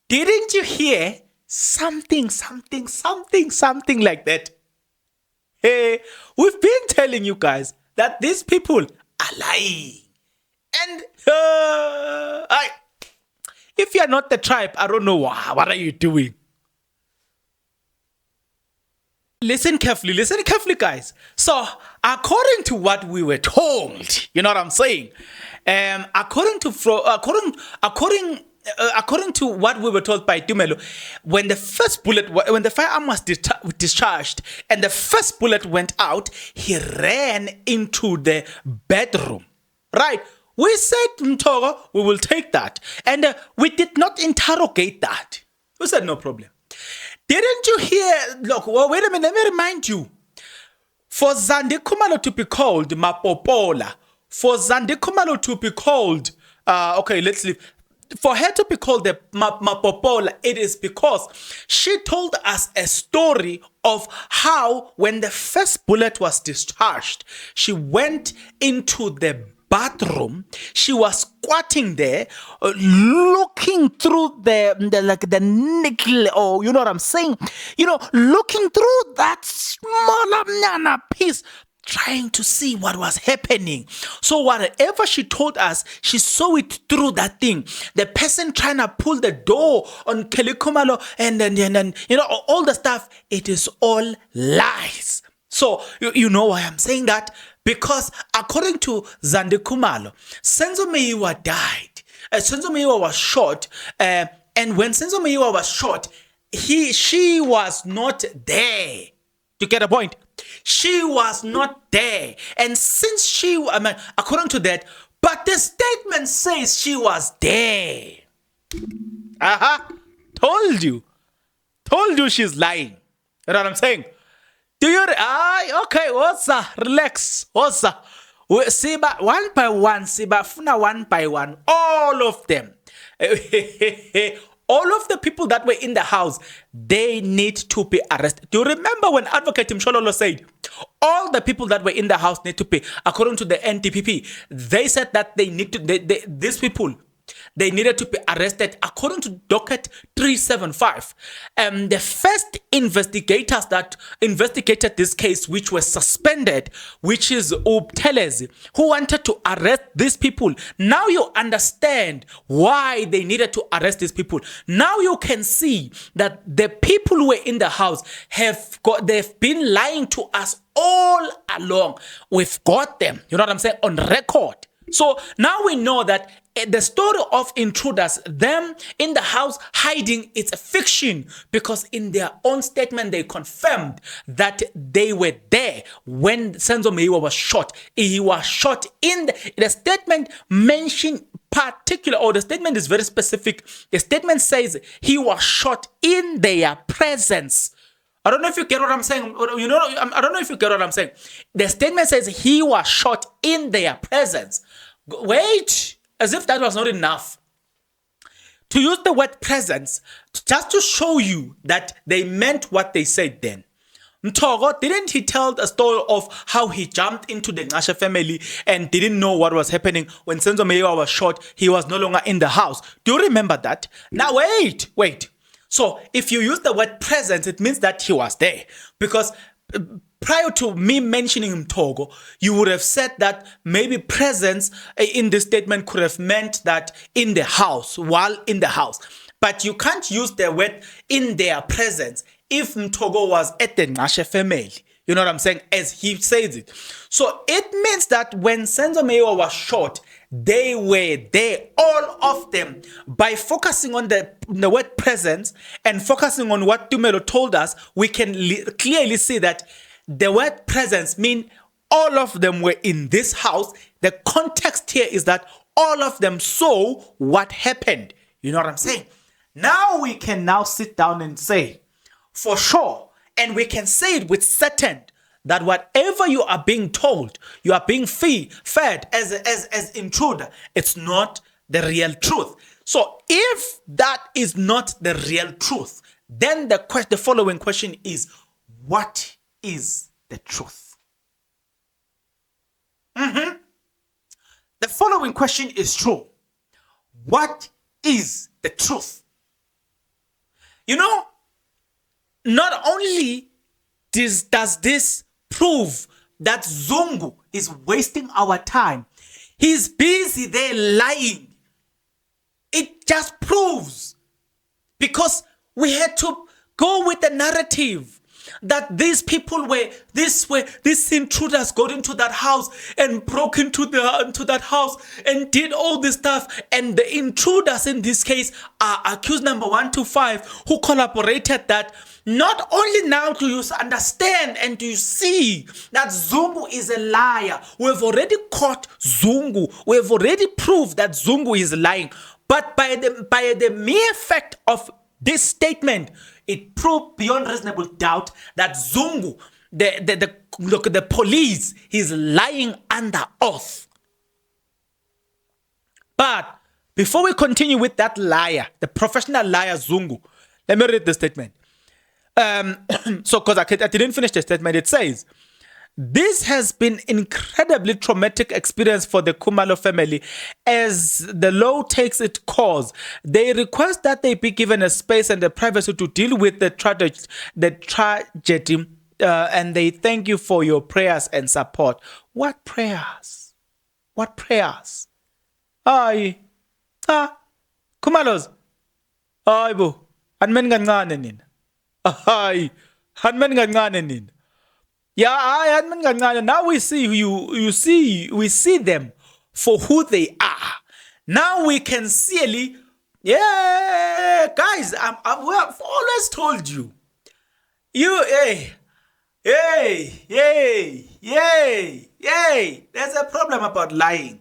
Didn't you hear something like that? Hey, we've been telling you guys that these people are lying. And if you're not the tribe, I don't know what are you doing. Listen carefully, guys. So, according to what we were told, you know what I'm saying? According to what we were told by Tumelo, when the firearm was discharged and the first bullet went out, he ran into the bedroom. Right? We said, Mtoko, we will take that. And we did not interrogate that. We said, no problem. Didn't you hear? Look, well, wait a minute, let me remind you. For Zandi Khumalo to be called Mapopola, for Zandi Khumalo to be called, okay, let's leave. For her to be called the Mapopola, it is because she told us a story of how when the first bullet was discharged, she went into the bathroom. She was squatting there, looking through the nickel, or you know what I'm saying? You know, looking through that small piece, trying to see what was happening. So whatever she told us, she saw it through that thing. The person trying to pull the door on Kelly Khumalo and then you know all the stuff. It is all lies. So you know why I'm saying that? Because according to Zandi Khumalo, Senzo Meyiwa died. Senzo Meyiwa was shot, and when Senzo Meyiwa was shot, she was not there. You get a point? She was not there. And since according to that, but the statement says she was there. Told you she's lying. You know what I'm saying? Do you, okay, Osa, relax, Osa. Siba, one by one, Funa one by one, all of them. All of the people that were in the house, they need to be arrested. Do you remember when Advocate Mshololo said, all the people that were in the house need to pay? According to the NDPP, they said that they need to, these people, they needed to be arrested according to docket 375. The first investigators that investigated this case, which was suspended, which is Ubtelezi, who wanted to arrest these people. Now you understand why they needed to arrest these people. Now you can see that the people who were in the house they've been lying to us all along. We've got them, you know what I'm saying, on record. So now we know that the story of intruders, them in the house hiding, it's a fiction, because in their own statement they confirmed that they were there when Senzo Meyiwa was shot. He was shot in the statement mentioned particular, or the statement is very specific. The statement says he was shot in their presence. I don't know if you get what I'm saying. You know, I don't know if you get what I'm saying. The statement says he was shot in their presence. Wait, as if that was not enough. To use the word presence, just to show you that they meant what they said then. Mtoko, didn't he tell the story of how he jumped into the Ngasha family and didn't know what was happening when Senzo Meyiwa was shot? He was no longer in the house. Do you remember that? Now wait. So if you use the word presence, it means that he was there. Because prior to me mentioning Mtoko, you would have said that maybe presence in this statement could have meant that in the house, while in the house. But you can't use the word in their presence if Mtoko was at the Ngashe family. You know what I'm saying? As he says it. So it means that when Senzo Meyiwa was shot, they were there, all of them. By focusing on the word presence and focusing on what Tumelo told us, we can clearly see that the word presence means all of them were in this house. The context here is that all of them saw what happened. You know what I'm saying? Now we can now sit down and say, for sure, and we can say it with certainty, that whatever you are being told, you are being fed as intruder, it's not the real truth. So if that is not the real truth, then the following question is, what is the truth? The following question is true. What is the truth? You know, not only does this prove that Zungu is wasting our time, he's busy there lying. It just proves, because we had to go with the narrative that these people these intruders got into that house and broke into that house and did all this stuff, and the intruders in this case are accused number 1 to 5 who collaborated. That not only now do you understand and do you see that Zungu is a liar, we've already caught Zungu, we've already proved that Zungu is lying, but by the mere fact of this statement, it proved beyond reasonable doubt that Zungu, the police, is lying under oath. But before we continue with that liar, the professional liar Zungu, let me read the statement. Because I didn't finish the statement, it says, this has been incredibly traumatic experience for the Khumalo family as the law takes its course. They request that they be given a space and a privacy to deal with the tragedy, and they thank you for your prayers and support. What prayers? What prayers? Khumalos. Bo. Hanmen gancane nina. Hanmen gancane nina. Yeah, now we see we see them for who they are. Now we can see, guys, I've always told you, there's a problem about lying.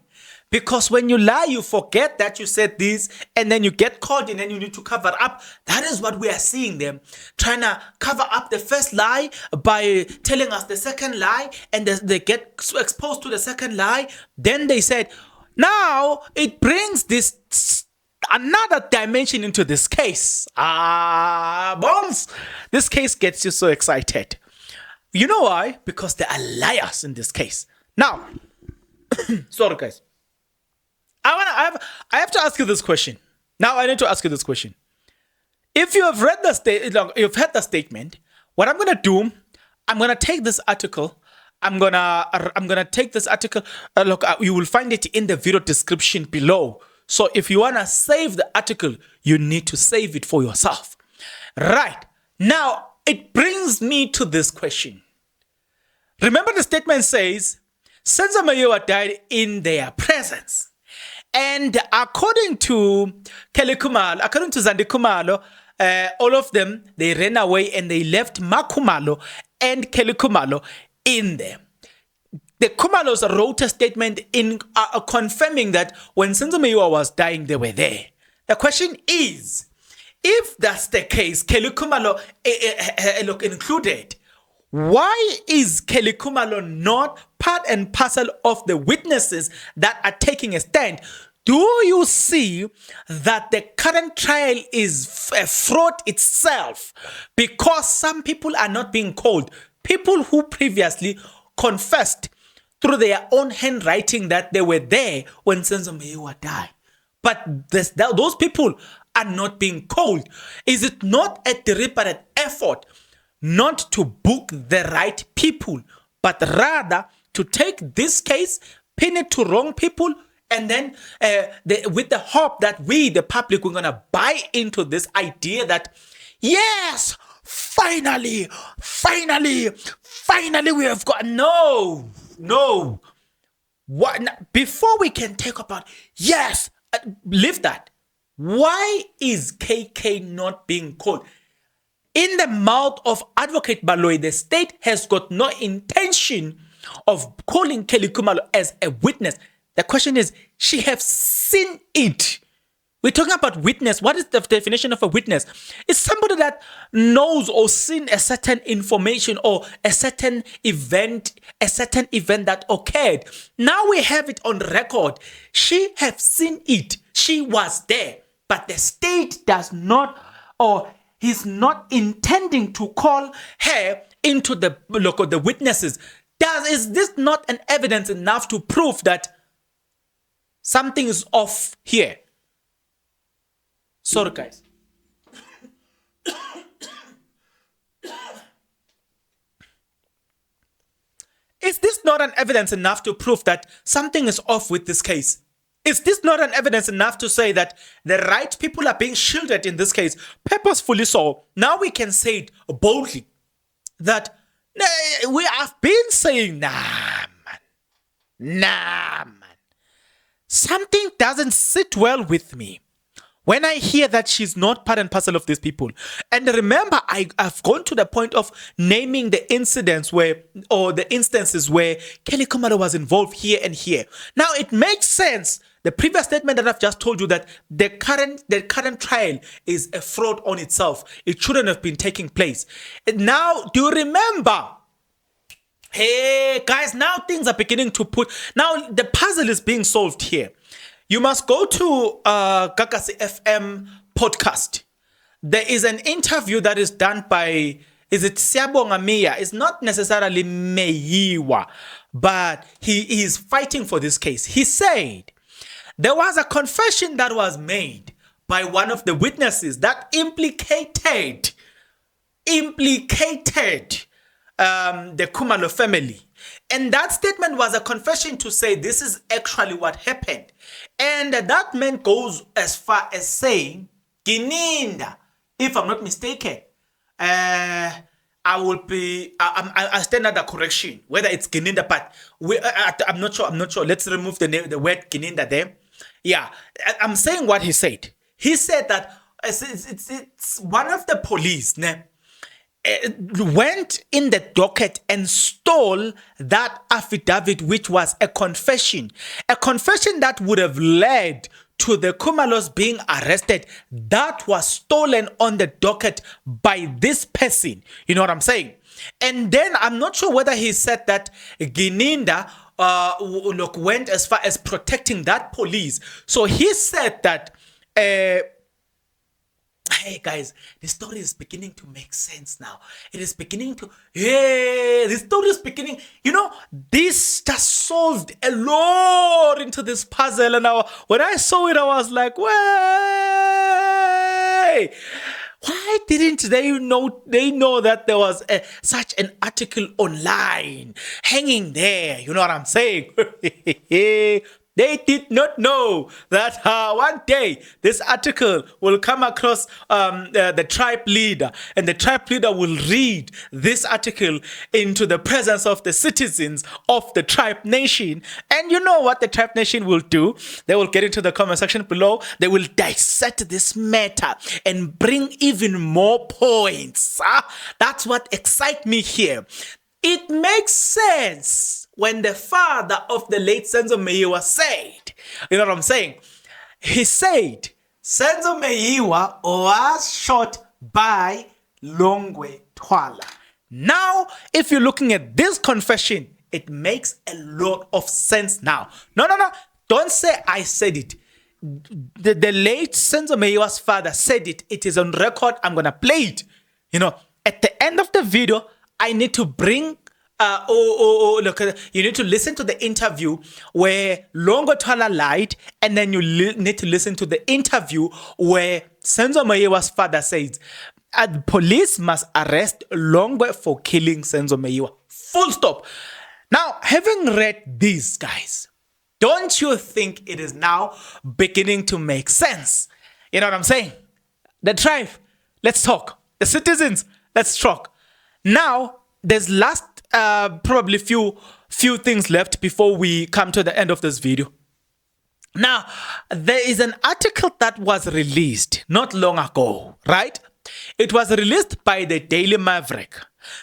Because when you lie, you forget that you said this, and then you get caught in and you need to cover up. That is what we are seeing them trying to cover up the first lie by telling us the second lie, and they get exposed to the second lie. Then they said, now it brings this another dimension into this case. Bones, this case gets you so excited. You know why? Because there are liars in this case. Now, sorry guys. I have to ask you this question. Now I need to ask you this question. If you have read you've heard the statement, what I'm gonna do, I'm gonna take this article. I'm gonna take this article. Look, you will find it in the video description below. So if you wanna save the article, you need to save it for yourself. Right now, it brings me to this question. Remember, the statement says, Senzo Mayowa died in their presence. And according to Zandi Khumalo, all of them, they ran away and they left Khumalo and Kelly Khumalo in there. The Khumalos wrote a statement in confirming that when Senzo Mayowa was dying, they were there. The question is, if that's the case, Kelly Khumalo included, why is Kelly Khumalo not part and parcel of the witnesses that are taking a stand? Do you see that the current trial is a fraud itself? Because some people are not being called. People who previously confessed through their own handwriting that they were there when Senzo Mayowa died. But those people are not being called. Is it not a deliberate effort not to book the right people, but rather to take this case, pin it to wrong people, and then with the hope that we, the public, we're going to buy into this idea that, yes, finally, we have got, no. Before we can talk about, yes, leave that. Why is KK not being called? In the mouth of Advocate Baloyi, the state has got no intention of calling Kelly Khumalo as a witness. The question is, she has seen it. We're talking about witness. What is the definition of a witness? It's somebody that knows or seen a certain information or a certain event that occurred. Now we have it on record. She has seen it. She was there. But the state does not, or he's not intending to call her into the witnesses. Is this not an evidence enough to prove that something is off here? Sorry, guys. Is this not an evidence enough to prove that something is off with this case? Is this not an evidence enough to say that the right people are being shielded in this case, purposefully so? Now we can say it boldly that we have been saying, nah, man. Something doesn't sit well with me when I hear that she's not part and parcel of these people. And remember, I've gone to the point of naming the incidents the instances where Kelly Khumalo was involved here and here. Now it makes sense. The previous statement that I've just told you, that the current trial is a fraud on itself. It shouldn't have been taking place. And now, do you remember? Hey guys, now things are beginning to now the puzzle is being solved here. You must go to Gagasi FM podcast. There is an interview that is done by, is it Siyabonga Mia? It's not necessarily Meyiwa, but he is fighting for this case. He said there was a confession that was made by one of the witnesses that implicated the Khumalo family. And that statement was a confession to say this is actually what happened. And that man goes as far as saying, Gininda, if I'm not mistaken, I stand under correction, whether it's Gininda, but I'm not sure. Let's remove the word Gininda there. Yeah, I'm saying what he said. He said that it's one of the police went in the docket and stole that affidavit, which was a confession that would have led to the Khumalos being arrested. That was stolen on the docket by this person. You know what I'm saying? And then I'm not sure whether he said that Gininda went as far as protecting that police. So he said that hey guys, the story is beginning to make sense now. It is beginning to, the story is beginning, this just solved a lot into this puzzle. And when I saw it, I was like, wait, why didn't they know that there was such an article online hanging there? You know what I'm saying? They did not know that one day this article will come across the tribe leader, and the tribe leader will read this article into the presence of the citizens of the tribe nation. And you know what the tribe nation will do? They will get into the comment section below. They will dissect this matter and bring even more points. That's what excites me here. It makes sense when the father of the late Senzo Meyiwa said, you know what I'm saying? He said, Senzo Meyiwa was shot by Longwe Twala. Now, if you're looking at this confession, it makes a lot of sense now. No. Don't say I said it. The late Senzo Meyiwa's father said it. It is on record. I'm going to play it. At the end of the video, I need to bring look, you need to listen to the interview where Longo Twala lied, and then you need to listen to the interview where Senzo Meyiwa's father says, the police must arrest Longwe for killing Senzo Meyiwa. Full stop. Now, having read these guys, don't you think it is now beginning to make sense? You know what I'm saying? The tribe, let's talk. The citizens, let's talk. Now, there's probably few things left before we come to the end of this video. Now, there is an article that was released not long ago, right? It was released by the Daily Maverick.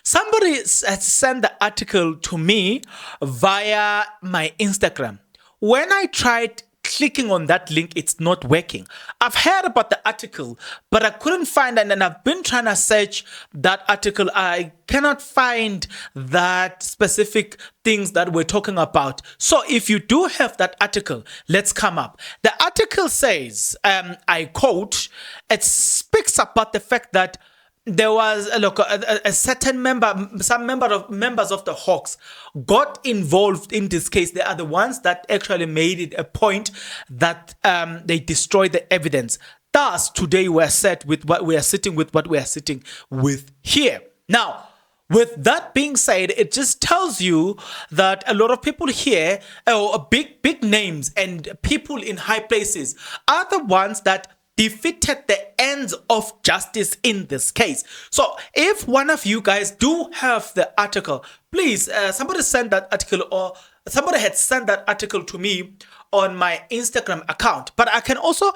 Somebody has sent the article to me via my Instagram. When I tried clicking on that link, it's not working. I've heard about the article, but I couldn't find it, and I've been trying to search that article. I cannot find that specific things that we're talking about. So if you do have that article, let's come up. The article says, I quote, it speaks about the fact that there was a certain members of the Hawks got involved in this case. They are the ones that actually made it a point that they destroyed the evidence. Thus, today we're set with what we are sitting with here. Now, with that being said, it just tells you that a lot of people here, big names and people in high places, are the ones that defeated the ends of justice in this case. So if one of you guys do have the article, please, somebody send that article, or somebody had sent that article to me on my Instagram account. But I can also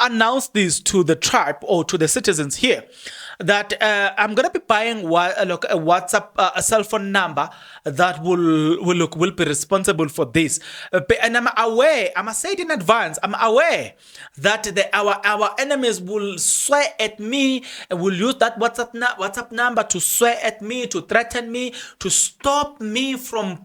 announce this to the tribe or to the citizens here that I'm gonna be buying a WhatsApp, a cell phone number that will be responsible for this. And I'm aware, I must say it in advance, I'm aware that our enemies will swear at me and will use that WhatsApp number to swear at me, to threaten me, to stop me from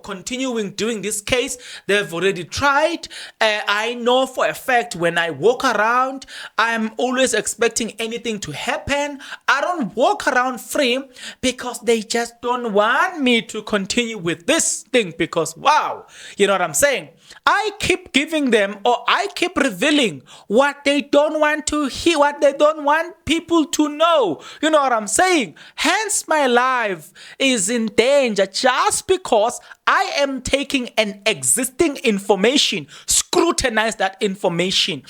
continuing doing this case. They've already tried. I know for a fact when I walk around, I'm always expecting anything to happen. I don't walk around free because they just don't want me to continue with this thing because, wow, you know what I'm saying? I keep giving them, or I keep revealing what they don't want to hear, what they don't want people to know. You know what I'm saying? Hence, my life is in danger just because I am taking an existing information, scrutinize that information,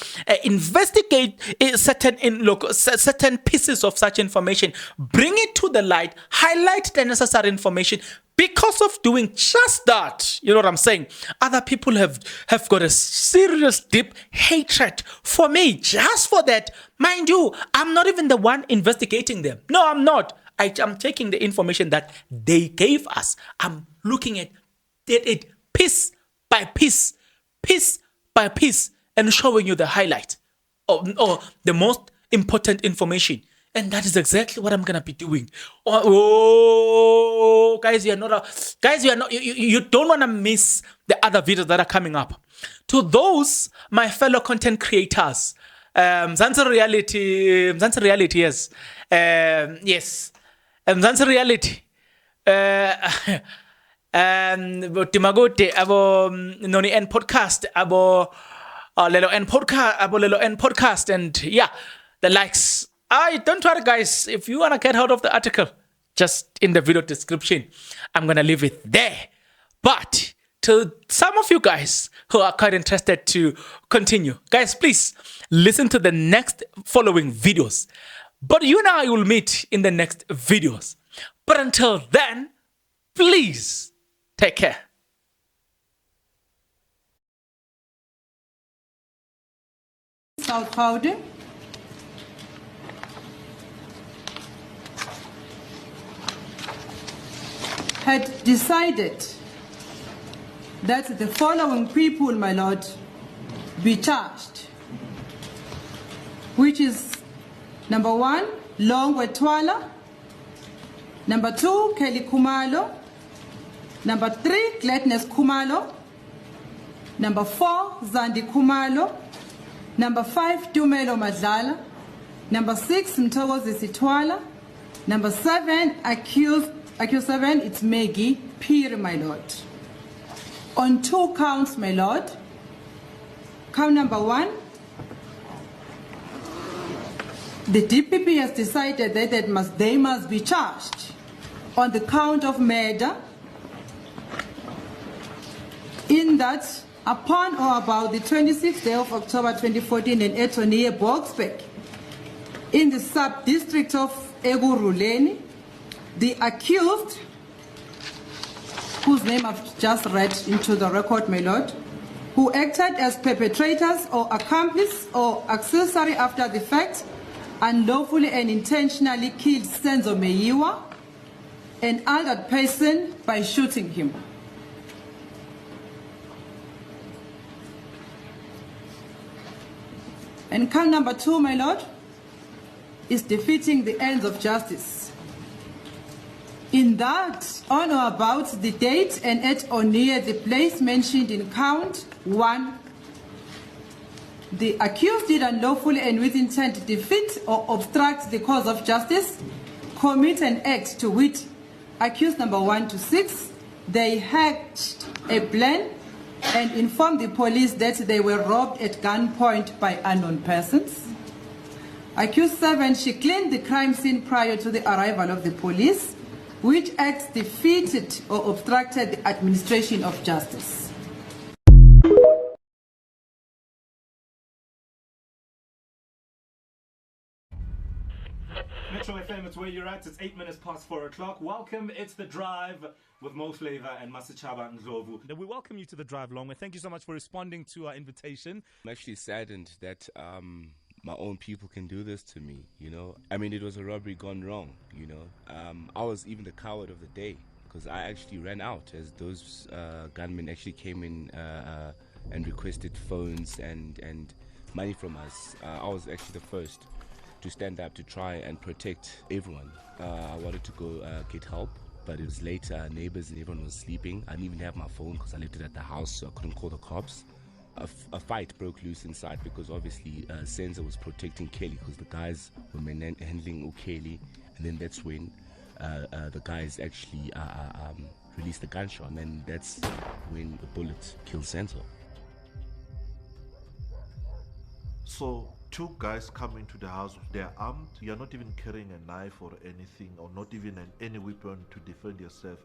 investigate certain pieces of such information, bring it to the light, highlight the necessary information. Because of doing just that, you know what I'm saying? Other people have got a serious, deep hatred for me just for that. Mind you, I'm not even the one investigating them. No, I'm not. I'm taking the information that they gave us. I'm looking at it piece by piece, and showing you the highlight or the most important information. And that is exactly what I'm gonna be doing. Oh, guys, you don't wanna miss the other videos that are coming up. To those, my fellow content creators, Mzansi Reality, yes, Mzansi Reality, Timagote, abo Noni N podcast, abo Lelo N podcast, and yeah, the likes. Don't worry, guys. If you want to get hold of the article, just in the video description, I'm going to leave it there. But to some of you guys who are quite interested to continue, guys, please listen to the next following videos. But you and I will meet in the next videos. But until then, please take care. South Powder. Had decided that the following people, my lord, be charged, which is number 1, Longwe Twala, number 2, Kelly Khumalo, number 3, Gladness Khumalo, number 4, Zandi Khumalo, number 5, Tumelo Madlala, number 6, Mthokozi Sitwala, number 7, accused 7, it's Maggie Peer, my lord. On 2 counts, my lord. Count number 1, the DPP has decided that they must be charged on the count of murder, in that upon or about the 26th day of October 2014 in Etonie, Boksburg, in the sub-district of Eguruleni, the accused, whose name I've just read into the record, my lord, who acted as perpetrators or accomplice or accessory after the fact, unlawfully and intentionally killed Senzo Meyiwa, an other person, by shooting him. And count number 2, my lord, is defeating the ends of justice. In that, on or about the date and at or near the place mentioned in count 1, the accused did unlawfully and with intent defeat or obstruct the cause of justice commit an act to wit, accused number 1 to 6, they hatched a plan and informed the police that they were robbed at gunpoint by unknown persons. Accused 7, she cleaned the crime scene prior to the arrival of the police, which acts defeated or obstructed the administration of justice. Metro FM, it's where you're at. It's 8 minutes past 4 o'clock. Welcome. It's The Drive with Mo Flavor and Masichaba Ndlovu. And we welcome you to The Drive Longway. Thank you so much for responding to our invitation. I'm actually saddened that my own people can do this to me, you know. I mean, it was a robbery gone wrong, you know. I was even the coward of the day because I actually ran out as those gunmen actually came in and requested phones and money from us. I was actually the first to stand up to try and protect everyone. I wanted to go get help, but it was later. Neighbors and everyone was sleeping. I didn't even have my phone because I left it at the house, so I couldn't call the cops. A fight broke loose inside because obviously Senzo was protecting Kelly because the guys were handling Kelly, and then that's when the guys actually released the gunshot, and that's when the bullet killed Senzo. So 2 guys come into the house, they're armed, you're not even carrying a knife or anything, or not even any weapon to defend yourself.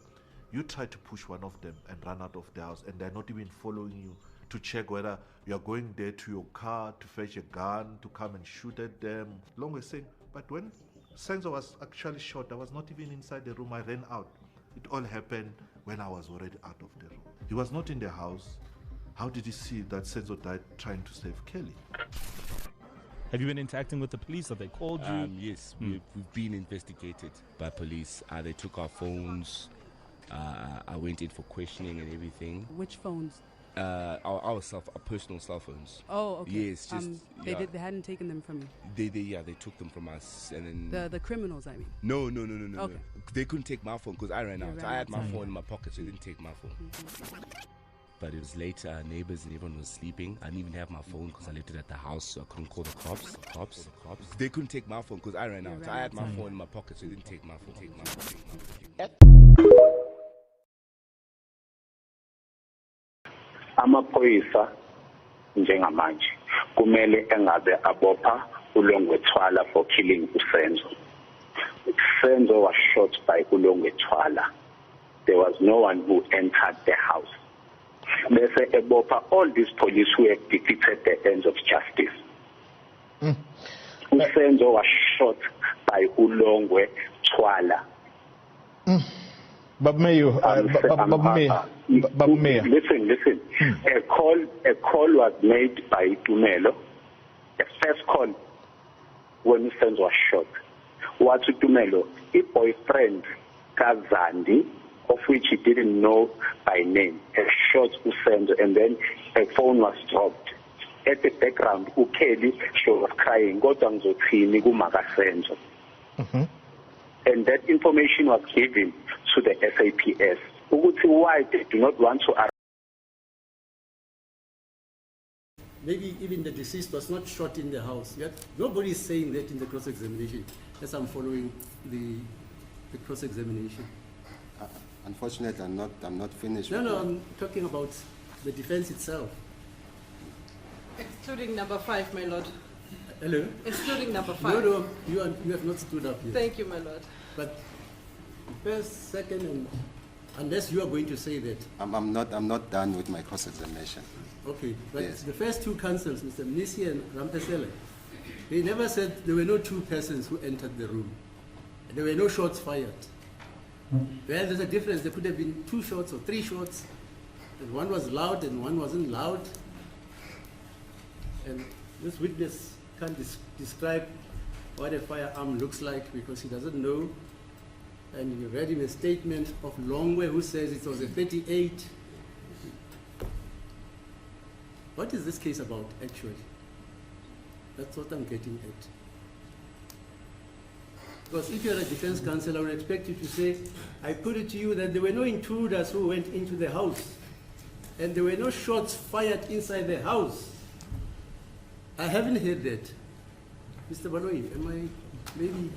You try to push one of them and run out of the house, and they're not even following you to check whether you're going there to your car to fetch a gun, to come and shoot at them. Long way saying, but when Senzo was actually shot, I was not even inside the room, I ran out. It all happened when I was already out of the room. He was not in the house. How did he see that Senzo died trying to save Kelly? Have you been interacting with the police? Have they called you? Yes, we've been investigated by police. They took our phones. I went in for questioning and everything. Which phones? Our personal cell phones. Oh, okay. Yes, just they hadn't taken them from you. They took them from us, and then the criminals, I mean. No. Okay. They couldn't take my phone because I ran out. I had my outside. phone in my pocket, so they didn't take my phone. Mm-hmm. But it was later. Neighbors and everyone was sleeping. I didn't even have my phone because I left it at the house, so I couldn't call the cops. They couldn't take my phone because I ran out. I had my phone in my pocket, so they didn't take my phone. Amaphoyisa njengamanje kumele engabe abopha uLongwethwala for killing uSenzo. Senzo was shot by uLongwethwala. There was no one who entered the house. Bese ebopha all these police who have defeated the ends of justice. Usenzo was shot by uLongwethwala. Listen. A call was made by Khumalo. The first call when Senzo was shot. What Khumalo, a boyfriend, Kazandi, of which he didn't know by name, had shot Senzo, and then a phone was dropped. At the background, Kelly, she was crying, Senzo. And that information was given to the SAPS. Why they do not want to arrest. Maybe even the deceased was not shot in the house. Yet nobody is saying that in the cross-examination, as I'm following the cross-examination. Unfortunately, I'm not finished. No, I'm talking about the defense itself. Excluding number 5, my lord. Hello? Excluding number 5. No, you have not stood up yet. Thank you, my lord. But first, second, and unless you are going to say that. I'm not done with my cross-examination. Okay, but yes. The first 2 counsels, Mr. Mnisi and Rampesele, they never said there were no 2 persons who entered the room. There were no shots fired. Well, there's a difference. There could have been 2 shots or 3 shots, and one was loud and one wasn't loud. And this witness can't describe what a firearm looks like because he doesn't know. And you read him a statement of Longway who says it was a 38. What is this case about, actually? That's what I'm getting at. Because if you're a defense counsel, I would expect you to say, I put it to you that there were no intruders who went into the house, and there were no shots fired inside the house. I haven't heard that. Mr. Baloyi, am I Maybe.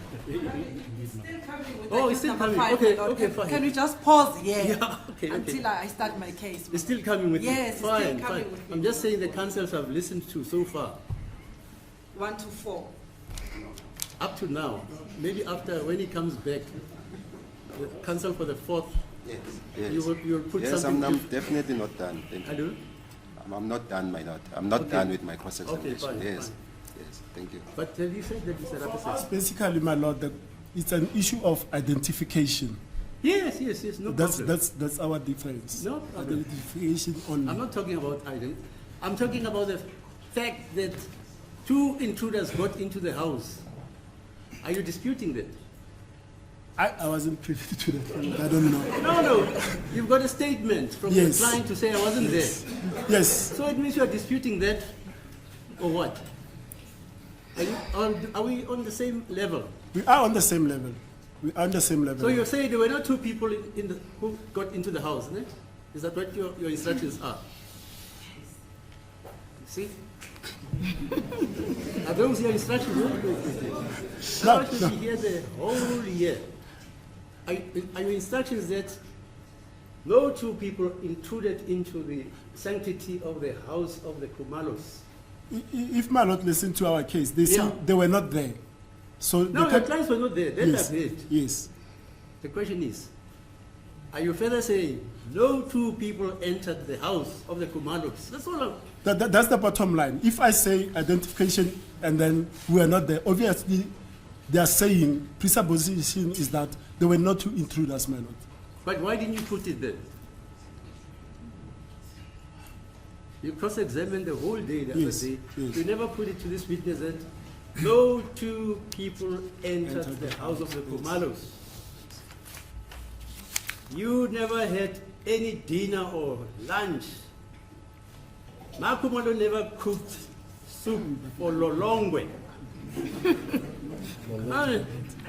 Oh, it's still coming. Okay, fine. Can we just pause here Yeah, okay. until I start my case? It's still coming with Yes, you. it's Fine, still coming fine. with me. I'm just saying the councils I've listened to so far, 1 to 4. up to now, maybe after when he comes back, the council for the 4th, Yes. you'll put Yes, something. I'm definitely not done. Thank you. I do? I'm not done, my lord. I'm not done with my cross-examination. Okay, fine, yes. fine. Yes. Thank you. But have you said that, Mr. Raphael? Basically, my lord, it's an issue of identification. Yes, no problem. That's our difference. No problem. Identification only. I'm not talking about identity. I'm talking about the fact that 2 intruders got into the house. Are you disputing that? I wasn't privy to that. I don't know. No. You've got a statement from Yes. the client to say I wasn't there. Yes. So it means you are disputing that, or what? Are we on the same level? We are on the same level. We are on the same level. So you say there were not 2 people who got into the house, isn't it? Is that what your instructions are? See? Are those your instructions? How should be here the whole year? Are your instructions that no 2 people intruded into the sanctity of the house of the Khumalos? If my lord listened to our case, they say they were not there. So No, your clients were not there. That Yes. I've heard. Yes. The question is, are you further saying no 2 people entered the house of the Khumalos? That's all. That's the bottom line. If I say identification and then we are not there, obviously they are saying presupposition is that there were not 2 intruders, my lord. But why didn't you put it there? You cross-examined the whole day the other day. Yes. You never put it to this witness that no 2 people entered the house of the Khumalos. You never had any dinner or lunch. Ma Khumalo never cooked soup for Lolongwe.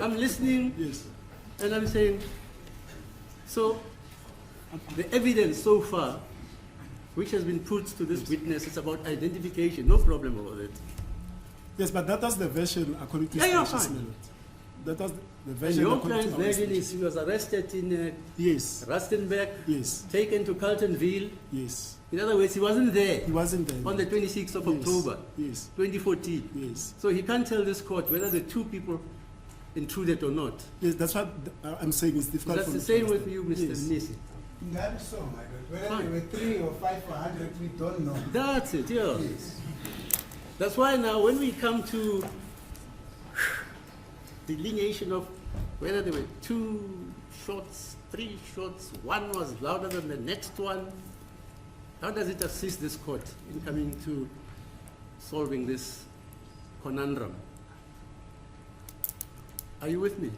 I'm listening and I'm saying, so the evidence so far which has been put to this witness is about identification, no problem about it. Yes, but that was the version according to Yeah, Spanish, fine. my lord. That was the And version your according client's to our version Spanish. is he was arrested in Yes. Rustenburg, Yes. taken to Carltonville. Yes. In other words, he wasn't there. He wasn't there. On the 26th of October, Yes. 2014. Yes. So he can't tell this court whether the 2 people intruded or not. Yes, that's what I'm saying. It's difficult. That's for the me to same with understand. you, Mr. Yes. Nisi. That's so, my God. Whether Fine. there were 3 or 5 or 100, we don't know. That's it, yeah. That's why now when we come to delineation of whether there were 2 shots, 3 shots, one was louder than the next one, how does it assist this court in coming to solving this conundrum? Are you with me?